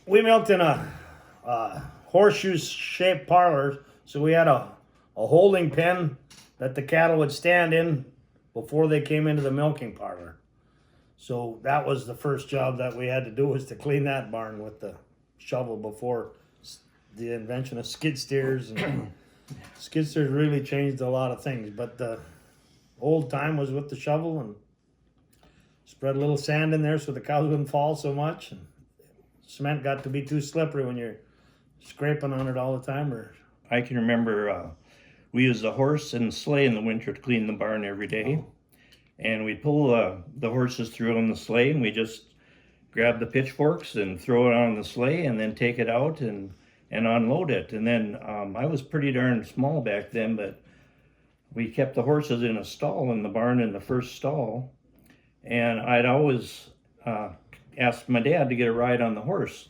We milked in a horseshoe-shaped parlor, so we had a holding pen that the cattle would stand in before they came into the milking parlor. So that was the first job that we had to do, was to clean that barn with the shovel before the invention of skid steers. And skid steers really changed a lot of things, but the old time was with the shovel and spread a little sand in there so the cows wouldn't fall so much. And cement got to be too slippery when you're scraping on it all the time. Or I can remember we used a horse and sleigh in the winter to clean the barn every day. And we'd pull the horses through on the sleigh, and we just grab the pitchforks and throw it on the sleigh and then take it out and unload it. And then I was pretty darn small back then, but we kept the horses in a stall in the barn, in the first stall. And I'd always asked my dad to get a ride on the horse.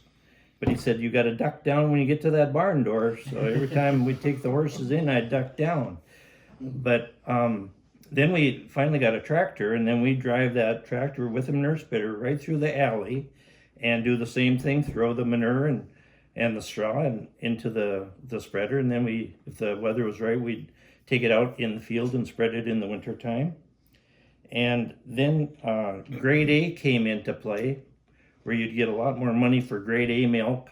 But he said, you got to duck down when you get to that barn door. So every time we'd take the horses in, I'd duck down. But then we finally got a tractor, and then we drive that tractor with a manure spreader right through the alley and do the same thing, throw the manure and the straw and into the spreader. And then we, if the weather was right, we'd take it out in the field and spread it in the wintertime. And then grade A came into play, where you'd get a lot more money for grade A milk.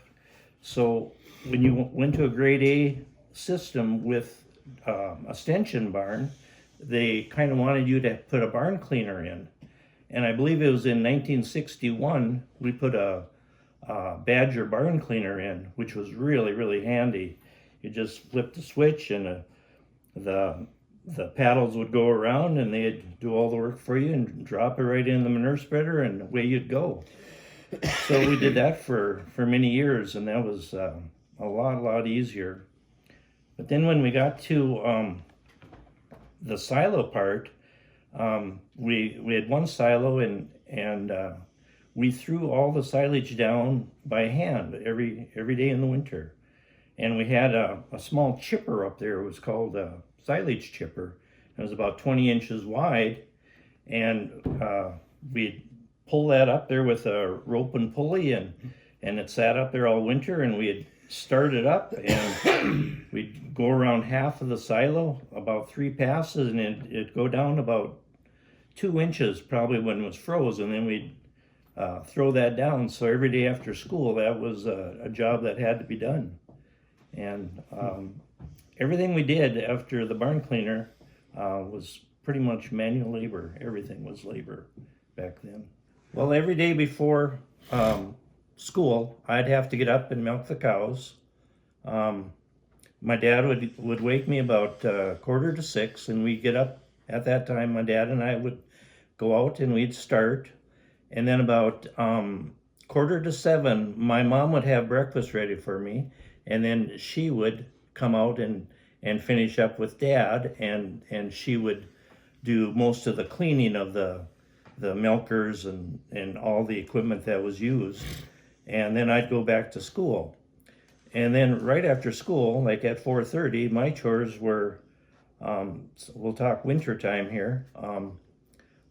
So when you went to a grade A system with a stanchion barn, they kind of wanted you to put a barn cleaner in. And I believe it was in 1961, we put a Badger barn cleaner in, which was really, really handy. You just flip the switch and the paddles would go around and they'd do all the work for you and drop it right in the manure spreader, and away you'd go. So we did that for many years, and that was a lot easier. But then when we got to the silo part, we had one silo, and we threw all the silage down by hand every day in the winter. And we had a small chipper up there. It was called a silage chipper. It was about 20 inches wide, and we'd pull that up there with a rope and pulley, and it sat up there all winter, and we'd start it up, and we'd go around half of the silo, about 3 passes, and it'd go down about 2 inches probably when it was froze, and then we'd throw that down. So every day after school, that was a job that had to be done. And everything we did after the barn cleaner was pretty much manual labor. Everything was labor back then. Well, every day before school, I'd have to get up and milk the cows. My dad would wake me about 5:45, and we'd get up. At that time, my dad and I would go out and we'd start. And then about 6:45, my mom would have breakfast ready for me, and then she would come out and finish up with Dad, and she would do most of the cleaning of the milkers and all the equipment that was used. And then I'd go back to school. And then right after school, like at 4:30, my chores were, so we'll talk winter time here.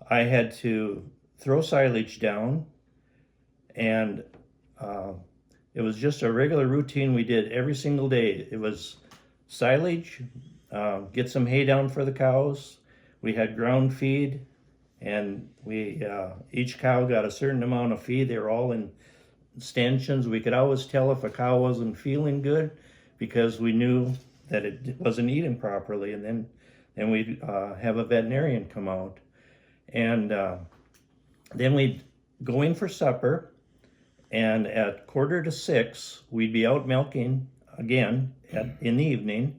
I had to throw silage down, and it was just a regular routine we did every single day. It was silage, get some hay down for the cows. We had ground feed, and we each cow got a certain amount of feed. They were all in stanchions. We could always tell if a cow wasn't feeling good because we knew that it wasn't eating properly, and then we'd have a veterinarian come out, and then we'd go in for supper, and at 5:45 we'd be out milking again in the evening,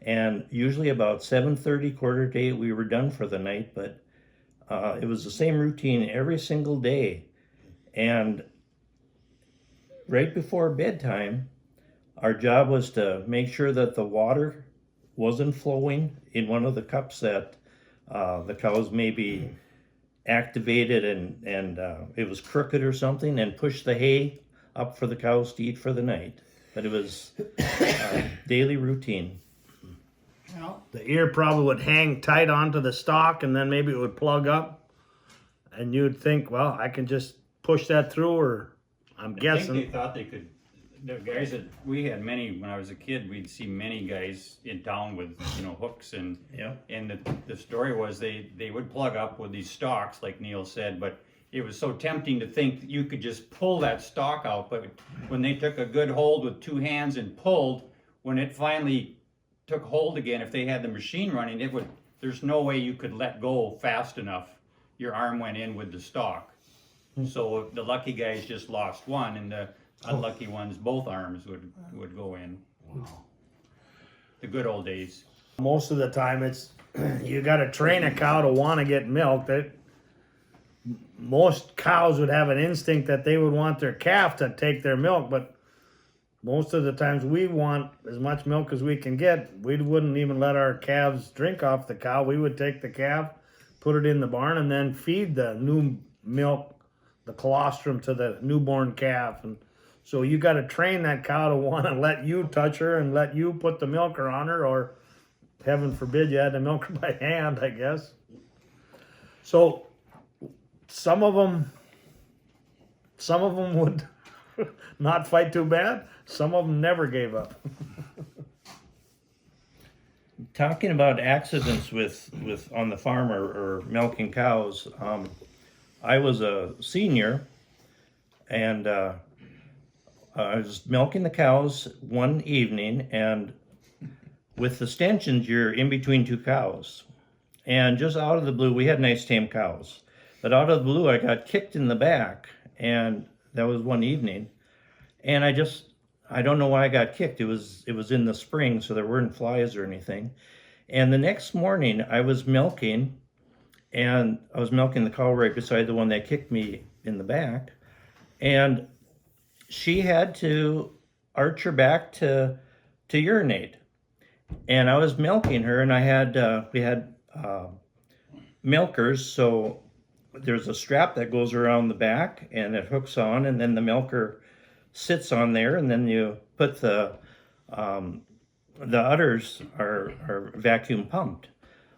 and usually about 7:30, 7:45 we were done for the night. But it was the same routine every single day. And right before bedtime, our job was to make sure that the water wasn't flowing in one of the cups that the cows maybe activated, and it was crooked or something, and push the hay up for the cows to eat for the night. But it was daily routine. well, the ear probably would hang tight onto the stalk, and then maybe it would plug up, and you'd think, well, I can just push that through, or I'm I think guessing. they thought they could. The guys that we had many when I was a kid, we'd see many guys in town with hooks and Yeah. and the story was they would plug up with these stalks like Neil said, but it was so tempting to think that you could just pull that stalk out. But when they took a good hold with two hands and pulled, when it finally took hold again, if they had the machine running, there's no way you could let go fast enough. Your arm went in with the stalk. So the lucky guys just lost one, and the unlucky ones, both arms would go in. Wow. The good old days. Most of the time, it's you got to train a cow to want to get milk. That most cows would have an instinct that they would want their calf to take their milk, but most of the times we want as much milk as we can get. We wouldn't even let our calves drink off the cow. We would take the calf, put it in the barn, and then feed the new milk, the colostrum, to the newborn calf. And so you got to train that cow to want to let you touch her and let you put the milker on her, or heaven forbid you had to milk her by hand, I guess. So some of them would not fight too bad. Some of them never gave up. Talking about accidents with on the farm or milking cows, I was a senior, and I was milking the cows one evening, and with the stanchions, you're in between two cows. And just out of the blue, we had nice tame cows, but out of the blue, I got kicked in the back, and that was one evening. And I don't know why I got kicked. It was in the spring, so there weren't flies or anything. And the next morning, I was milking, and I was milking the cow right beside the one that kicked me in the back, and she had to arch her back to urinate. And I was milking her, and we had milkers, so there's a strap that goes around the back, and it hooks on, and then the milker sits on there, and then you put the udders are vacuum pumped.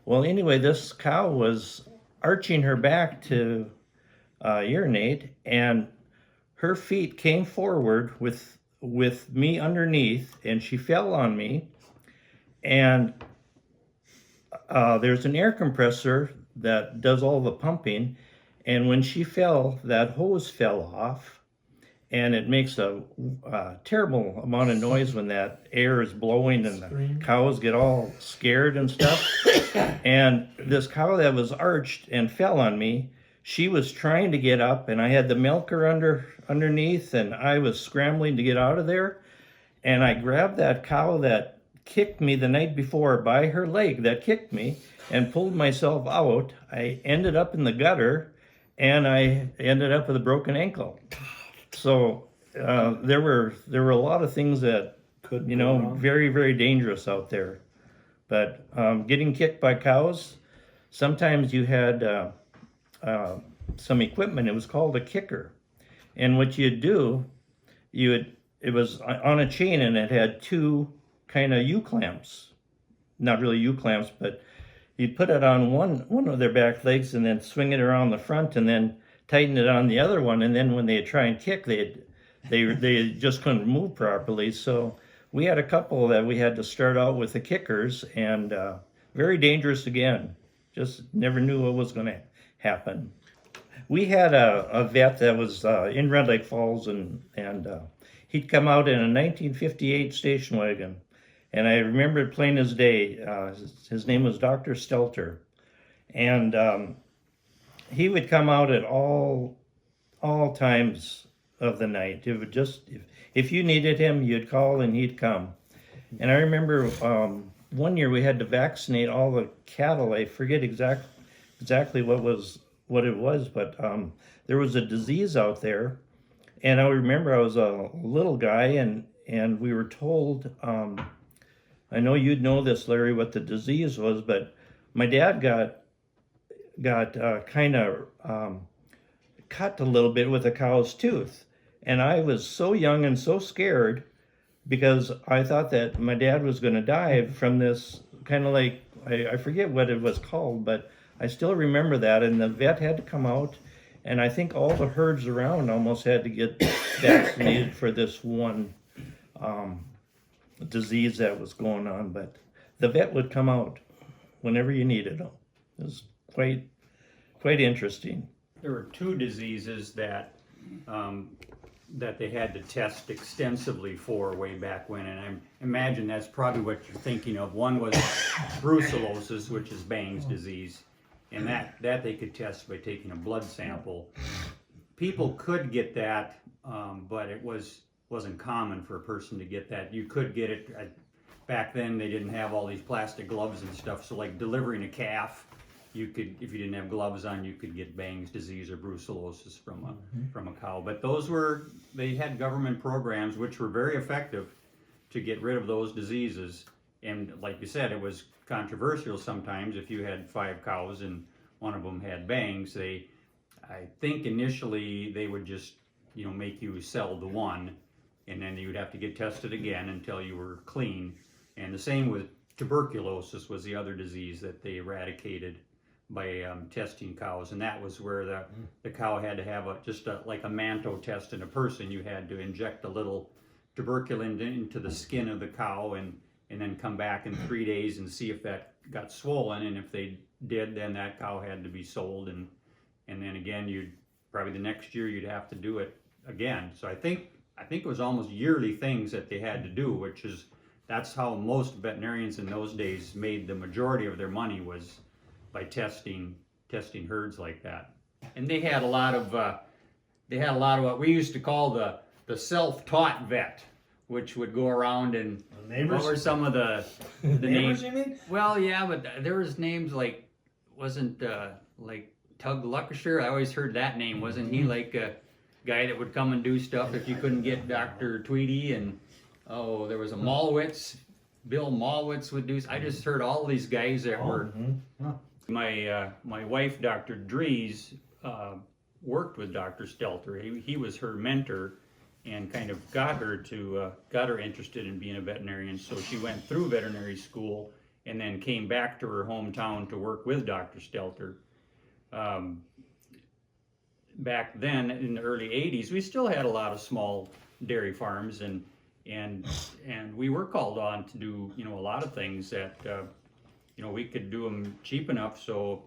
Well, anyway, this cow was arching her back to urinate, and her feet came forward with me underneath, and she fell on me. And there's an air compressor that does all the pumping, and when she fell, that hose fell off, and it makes a terrible amount of noise when that air is blowing and the cows get all scared and stuff. And this cow that was arched and fell on me, she was trying to get up, and I had the milker underneath, and I was scrambling to get out of there, and I grabbed that cow that kicked me the night before by her leg that kicked me and pulled myself out. I ended up in the gutter, and I ended up with a broken ankle. So there were a lot of things that Could very, very dangerous out there. But getting kicked by cows, sometimes you had some equipment. It was called a kicker, and what you'd do, it was on a chain, and it had two kind of U-clamps, not really U-clamps, but you'd put it on one of their back legs and then swing it around the front, and then tighten it on the other one, and then when they try and kick, they just couldn't move properly. So we had a couple that we had to start out with the kickers, and very dangerous again. Just never knew what was going to happen. We had a vet that was in Red Lake Falls, and he'd come out in a 1958 station wagon, and I remember it plain as day. His name was Dr. Stelter, and he would come out at all times of the night. It would just, if you needed him, you'd call and he'd come. And I remember one year we had to vaccinate all the cattle. I forget exactly what it was, but there was a disease out there. And I remember I was a little guy, and we were told, I know you'd know this, Larry, what the disease was, but my dad got kind of cut a little bit with a cow's tooth. And I was so young and so scared because I thought that my dad was going to die from this kind of like, I forget what it was called, but I still remember that. And the vet had to come out, And I think all the herds around almost had to get vaccinated for this one disease that was going on. But the vet would come out whenever you needed him. It was quite interesting. There were two diseases that that they had to test extensively for way back when, and I imagine that's probably what you're thinking of. One was brucellosis, which is Bang's disease, and that they could test by taking a blood sample. People could get that, but it wasn't common for a person to get that. You could get it. Back then, they didn't have all these plastic gloves and stuff, so like delivering a calf, you could, if you didn't have gloves on, you could get Bang's disease or brucellosis from a cow. But they had government programs which were very effective to get rid of those diseases. And like you said, it was controversial sometimes if you had 5 cows and one of them had Bang's. I think initially they would just, make you sell the one, and then you'd have to get tested again until you were clean. And the same with tuberculosis was the other disease that they eradicated by testing cows, and that was where the cow had to have like a manto test in a person. You had to inject a little tuberculin into the skin of the cow and then come back in 3 days and see if that got swollen, and if they did, then that cow had to be sold, and then again you'd probably the next year you'd have to do it again. So I think it was almost yearly things that they had to do, that's how most veterinarians in those days made the majority of their money, was by testing herds like that. And they had a lot of what we used to call the self-taught vet, which would go around and what were some of the names? You mean? Well, yeah, but there was names like, wasn't like Tug Luckisher? I always heard that name. Wasn't he like a guy that would come and do stuff if you couldn't get Dr. Tweedy? And there was a Malwitz. Bill Malwitz would do. I just heard all these guys that were. My wife, Dr. Dries, worked with Dr. Stelter. He was her mentor, and kind of got her interested in being a veterinarian. So she went through veterinary school and then came back to her hometown to work with Dr. Stelter. Back then, in the early '80s, we still had a lot of small dairy farms, and we were called on to do a lot of things that. We could do them cheap enough so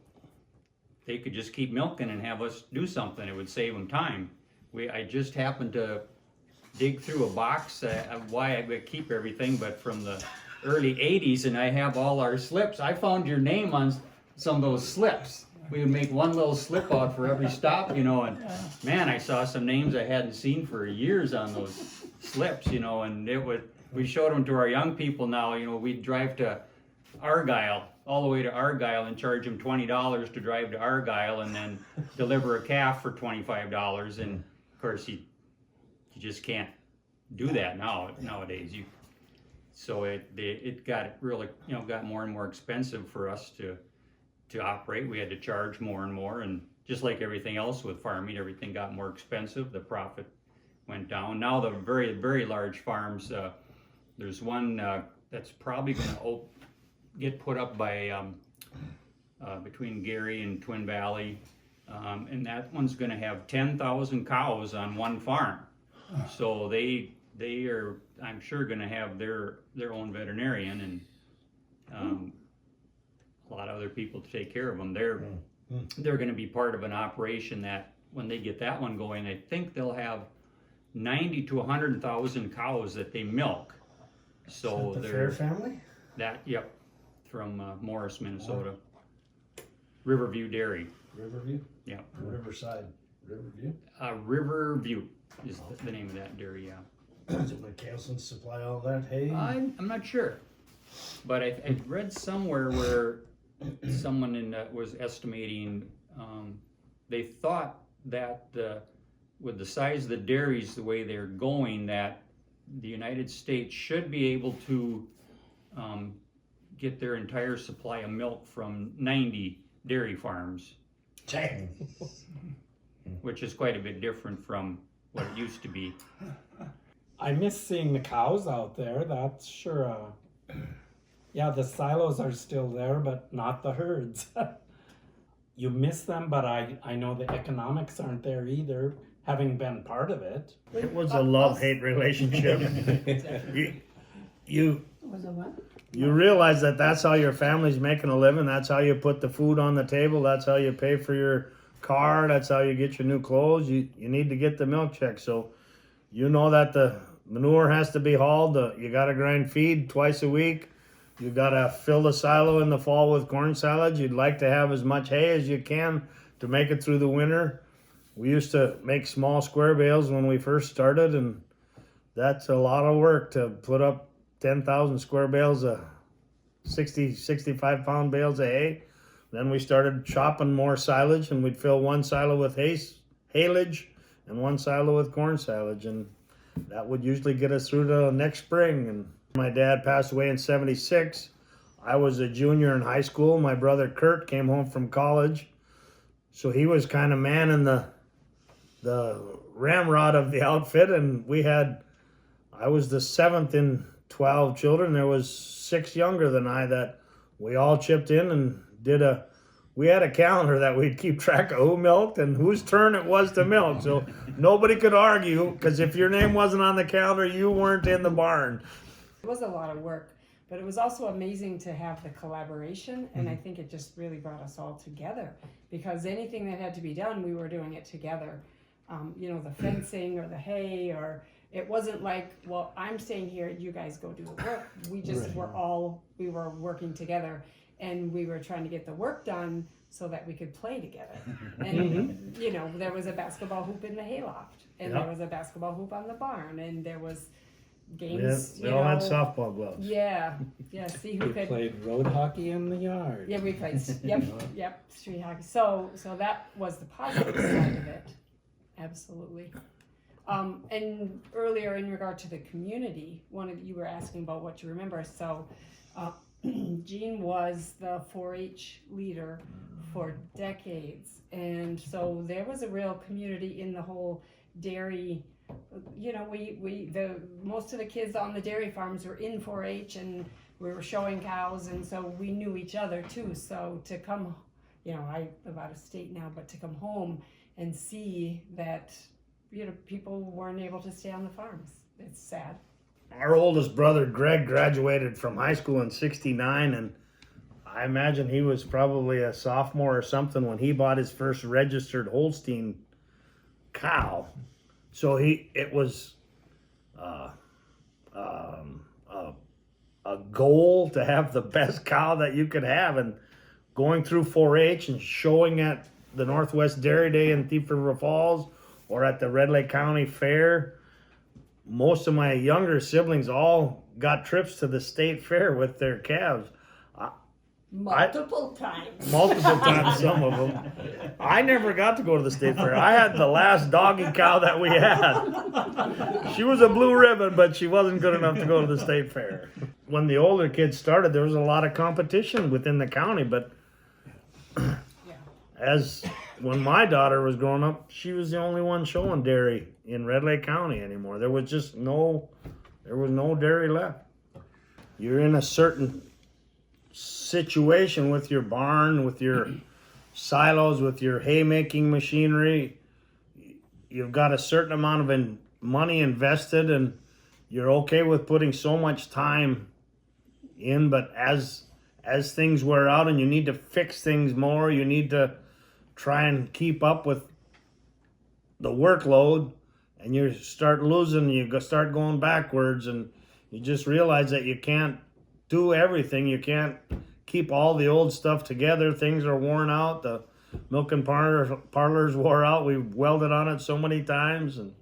they could just keep milking and have us do something. It would save them time. I just happened to dig through a box, why I would keep everything, but from the early '80s, and I have all our slips. I found your name on some of those slips. We would make one little slip out for every stop, and man, I saw some names I hadn't seen for years on those slips, and we showed them to our young people now. We'd drive to Argyle, all the way to Argyle, and charge them $20 to drive to Argyle and then deliver a calf for $25. And of course, you just can't do that nowadays. So it got really got more and more expensive for us to operate. We had to charge more and more, and just like everything else with farming, everything got more expensive. The profit went down. Now the very, very large farms, there's one that's probably going to get put up by between Gary and Twin Valley, and that one's going to have 10,000 cows on one farm. So they are, I'm sure, going to have their own veterinarian and a lot of other people to take care of them. They're going to be part of an operation that when they get that one going, I think they'll have 90 to 100,000 cows that they milk. So the Fair family? Yep. From Morris, Minnesota. Riverview Dairy. Riverview? Yeah. Riverside. Riverview? Riverview is the name of that dairy, yeah. Does McCaslin supply all that hay? I'm not sure. But I read somewhere where someone was estimating, they thought that with the size of the dairies, the way they're going, that the United States should be able to get their entire supply of milk from 90 dairy farms, which is quite a bit different from what it used to be. I miss seeing the cows out there, that's sure. Yeah, the silos are still there, but not the herds. you miss them, but I know the economics aren't there either, having been part of it. It was a love-hate relationship. you Was it what? you realize that that's how your family's making a living. That's how you put the food on the table. That's how you pay for your car. That's how you get your new clothes. You need to get the milk check. So you know that the manure has to be hauled. You got to grind feed twice a week. You got to fill the silo in the fall with corn silage. You'd like to have as much hay as you can to make it through the winter. We used to make small square bales when we first started, and that's a lot of work to put up 10,000 square bales of 65 pound bales of hay. Then we started chopping more silage, and we'd fill one silo with haylage and one silo with corn silage, and that would usually get us through to next spring. And my dad passed away in 76. I was a junior in high school. My brother Kurt came home from college, so he was kind of manning the ramrod of the outfit, and I was the 7th in 12 children. There was 6 younger than I that we all chipped in and we had a calendar that we'd keep track of who milked and whose turn it was to milk. So nobody could argue, because if your name wasn't on the calendar, you weren't in the barn. It was a lot of work, but it was also amazing to have the collaboration, and I think it just really brought us all together, because anything that had to be done, we were doing it together. The fencing or the hay, or it wasn't like, well, I'm staying here, you guys go do the work. We just we were working together, and we were trying to get the work done so that we could play together. And, there was a basketball hoop in the hayloft, and there was a basketball hoop on the barn, and there was games. They all had softball gloves. Yeah, see who We could. played road hockey in the yard. Yeah, we played, yep, street hockey. So that was the positive side of it. Absolutely. And earlier in regard to the community, you were asking about what you remember. So Jean was the 4-H leader for decades. And so there was a real community in the whole dairy. Most of the kids on the dairy farms were in 4-H, and we were showing cows, and so we knew each other too. So to come, I live out of state now, but to come home and see that, people weren't able to stay on the farms. It's sad. Our oldest brother, Greg, graduated from high school in 69, and I imagine he was probably a sophomore or something when he bought his first registered Holstein cow. So it was a goal to have the best cow that you could have, and going through 4-H and showing at the Northwest Dairy Day in Thief River Falls or at the Red Lake County Fair. Most of my younger siblings all got trips to the state fair with their calves. Multiple times, Some of them. I never got to go to the state fair. I had the last doggy cow that we had. She was a blue ribbon, but she wasn't good enough to go to the state fair. When the older kids started, there was a lot of competition within the county, but when my daughter was growing up, she was the only one showing dairy in Red Lake County anymore. There was no dairy left. You're in a certain situation with your barn, with your silos, with your haymaking machinery. You've got a certain amount of money invested, and you're okay with putting so much time in, but as things wear out and you need to fix things more, you need to try and keep up with the workload, and you start losing, you start going backwards, and you just realize that you can't do everything. You can't keep all the old stuff together. Things are worn out. The milk and parlors wore out. We welded on it so many times, and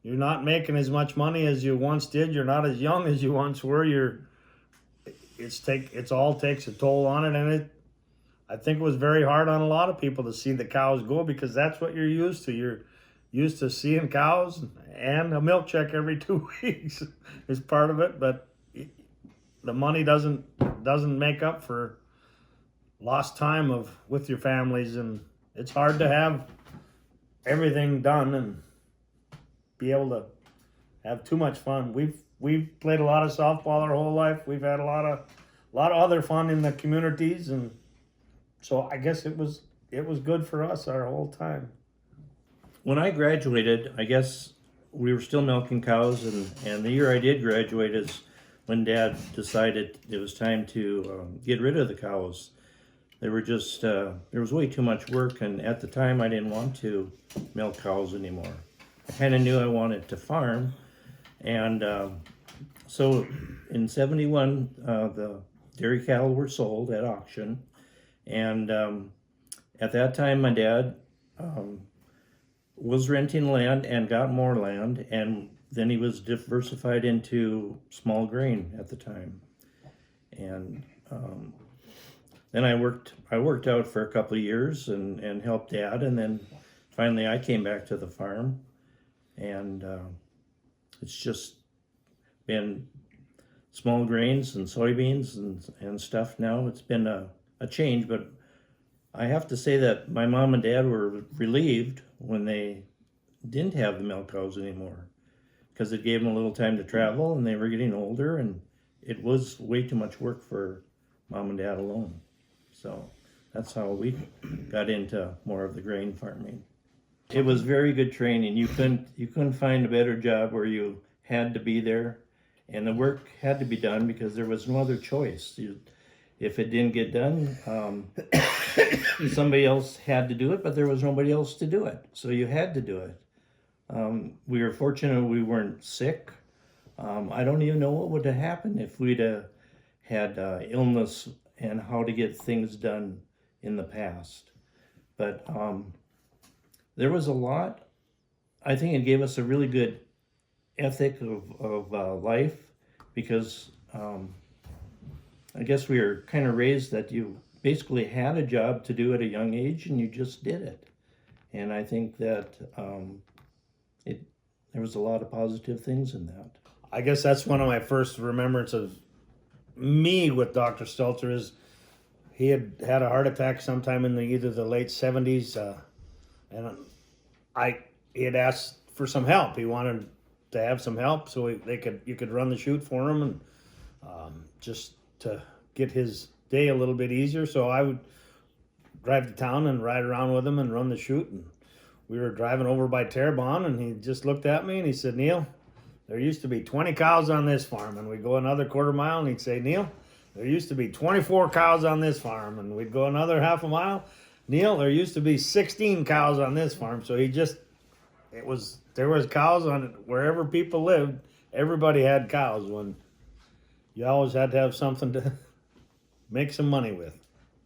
you're not making as much money as you once did. You're not as young as you once were. It's all takes a toll on it, and I think it was very hard on a lot of people to see the cows go, because that's what you're used to. You're used to seeing cows, and a milk check every 2 weeks is part of it, but the money doesn't make up for lost time with your families, and it's hard to have everything done and be able to have too much fun. We've played a lot of softball our whole life. We've had a lot of other fun in the communities, and so I guess it was it was good for us our whole time. When I graduated, I guess we were still milking cows, and the year I did graduate is when Dad decided it was time to get rid of the cows. They were just, there was way too much work, and at the time I didn't want to milk cows anymore. I kind of knew I wanted to farm, and so in 71, the dairy cattle were sold at auction, and at that time my dad was renting land and got more land, and then he was diversified into small grain at the time. And then I worked out for a couple of years and helped Dad, and then finally I came back to the farm, and it's just been small grains and soybeans and stuff now. It's been a change, but I have to say that my mom and dad were relieved when they didn't have the milk cows anymore, because it gave them a little time to travel, and they were getting older, and it was way too much work for mom and dad alone. So that's how we got into more of the grain farming. It was very good training. You couldn't find a better job where you had to be there, and the work had to be done because there was no other choice. If it didn't get done, somebody else had to do it, but there was nobody else to do it. So you had to do it. We were fortunate we weren't sick. I don't even know what would have happened if we'd had illness and how to get things done in the past. But there was a lot. I think it gave us a really good ethic of life, because I guess we were kind of raised that you basically had a job to do at a young age, and you just did it. And I think that there was a lot of positive things in that. I guess that's one of my first remembrance of me with Dr. Stelter is he had had a heart attack sometime in either the late 70s, and he had asked for some help. He wanted to have some help so you could run the chute for him, and just to get his day a little bit easier. So I would drive to town and ride around with him and run the chute. And we were driving over by Terrebonne, and he just looked at me and he said, "Neil, there used to be 20 cows on this farm." And we'd go another quarter mile and he'd say, "Neil, there used to be 24 cows on this farm." And we'd go another half a mile. "Neil, there used to be 16 cows on this farm." So there was cows on it wherever people lived. Everybody had cows. When you always had to have something to make some money with.